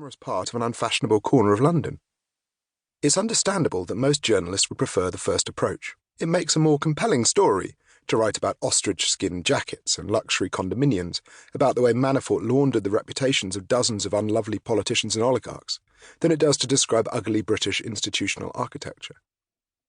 glamorous part of an unfashionable corner of London. It's understandable that most journalists would prefer the first approach. It makes a more compelling story to write about ostrich-skin jackets and luxury condominiums, about the way Manafort laundered the reputations of dozens of unlovely politicians and oligarchs, than it does to describe ugly British institutional architecture.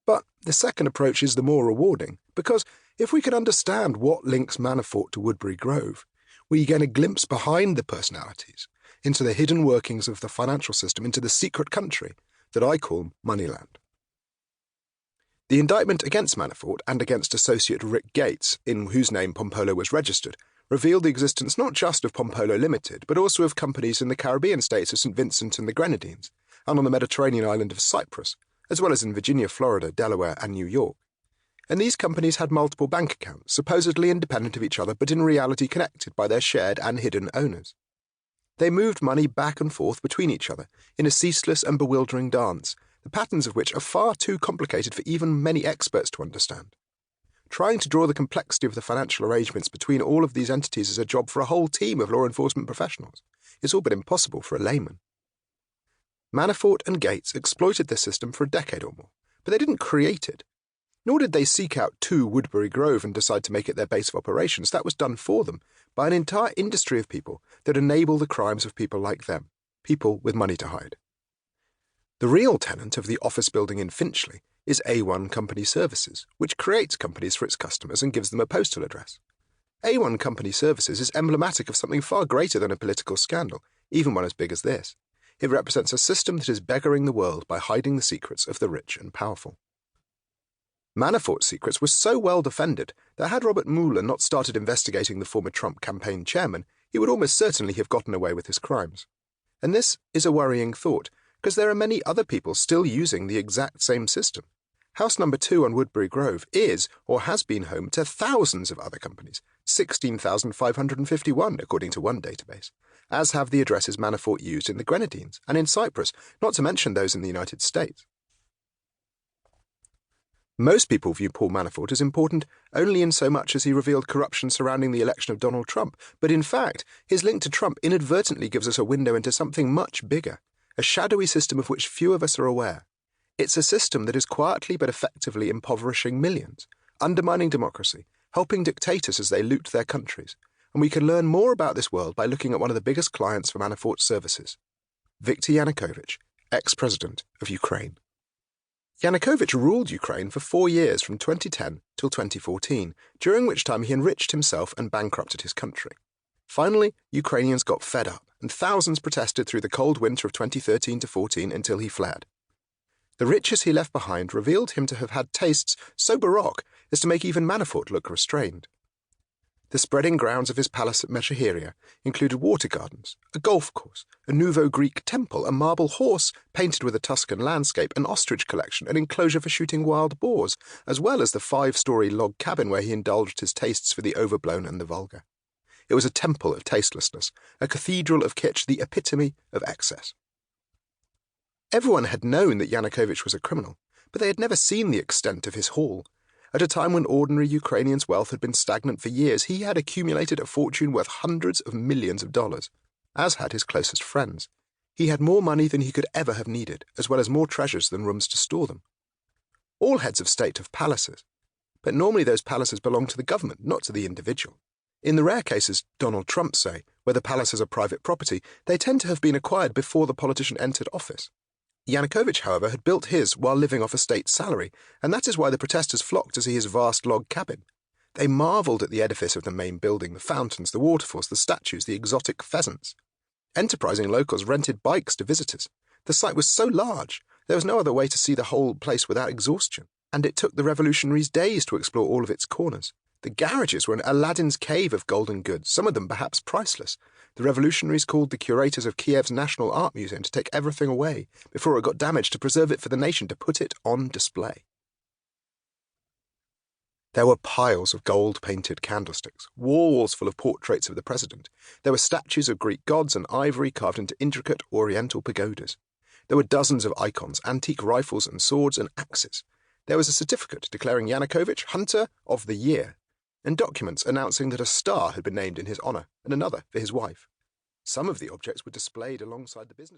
But the second approach is the more rewarding, because if we can understand what links Manafort to Woodbury Grove, we get a glimpse behind the personalities, into the hidden workings of the financial system, into the secret country that I call Moneyland. The indictment against Manafort and against associate Rick Gates, in whose name Pompolo was registered, revealed the existence not just of Pompolo Limited, but also of companies in the Caribbean states of St. Vincent and the Grenadines, and on the Mediterranean island of Cyprus, as well as in Virginia, Florida, Delaware, and New York. And these companies had multiple bank accounts, supposedly independent of each other, but in reality connected by their shared and hidden owners. They moved money back and forth between each other in a ceaseless and bewildering dance, the patterns of which are far too complicated for even many experts to understand. Trying to draw the complexity of the financial arrangements between all of these entities is a job for a whole team of law enforcement professionals. It's all but impossible for a layman. Manafort and Gates exploited this system for a decade or more, but they didn't create it. Nor did they seek out Woodbury Grove and decide to make it their base of operations. That was done for them by an entire industry of people that enable the crimes of people like them, people with money to hide. The real tenant of the office building in Finchley is A1 Company Services, which creates companies for its customers and gives them a postal address. A1 Company Services is emblematic of something far greater than a political scandal, even one as big as this. It represents a system that is beggaring the world by hiding the secrets of the rich and powerful. Manafort's secrets were so well defended that had Robert Mueller not started investigating the former Trump campaign chairman, he would almost certainly have gotten away with his crimes. And this is a worrying thought, because there are many other people still using the exact same system. House number 2 on Woodbury Grove is, or has been, home to thousands of other companies, 16,551 according to one database, as have the addresses Manafort used in the Grenadines and in Cyprus, not to mention those in the United States. Most people view Paul Manafort as important only in so much as he revealed corruption surrounding the election of Donald Trump, but in fact, his link to Trump inadvertently gives us a window into something much bigger, a shadowy system of which few of us are aware. It's a system that is quietly but effectively impoverishing millions, undermining democracy, helping dictators as they loot their countries, and we can learn more about this world by looking at one of the biggest clients for Manafort's services, Viktor Yanukovych, ex-president of Ukraine. Yanukovych ruled Ukraine for 4 years from 2010 till 2014, during which time he enriched himself and bankrupted his country. Finally, Ukrainians got fed up, and thousands protested through the cold winter of 2013 to 14 until he fled. The riches he left behind revealed him to have had tastes so baroque as to make even Manafort look restrained. The spreading grounds of his palace at Mecheheria included water gardens, a golf course, a Nouveau Greek temple, a marble horse painted with a Tuscan landscape, an ostrich collection, an enclosure for shooting wild boars, as well as the 5-story log cabin where he indulged his tastes for the overblown and the vulgar. It was a temple of tastelessness, a cathedral of kitsch, the epitome of excess. Everyone had known that Yanukovych was a criminal, but they had never seen the extent of his haul. At a time when ordinary Ukrainians' wealth had been stagnant for years, he had accumulated a fortune worth hundreds of millions of dollars, as had his closest friends. He had more money than he could ever have needed, as well as more treasures than rooms to store them. All heads of state have palaces, but normally those palaces belong to the government, not to the individual. In the rare cases Donald Trump, say, where the palaces are private property, they tend to have been acquired before the politician entered office. Yanukovych, however, had built his while living off a state salary, and that is why the protesters flocked to see his vast log cabin. They marvelled at the edifice of the main building, the fountains, the waterfalls, the statues, the exotic pheasants. Enterprising locals rented bikes to visitors. The site was so large, there was no other way to see the whole place without exhaustion, and it took the revolutionaries days to explore all of its corners. The garages were an Aladdin's cave of golden goods, some of them perhaps priceless. The revolutionaries called the curators of Kiev's National Art Museum to take everything away before it got damaged, to preserve it for the nation, to put it on display. There were piles of gold-painted candlesticks, walls full of portraits of the president. There were statues of Greek gods and ivory carved into intricate oriental pagodas. There were dozens of icons, antique rifles and swords and axes. There was a certificate declaring Yanukovych Hunter of the Year, and documents announcing that a star had been named in his honor and another for his wife. Some of the objects were displayed alongside the business.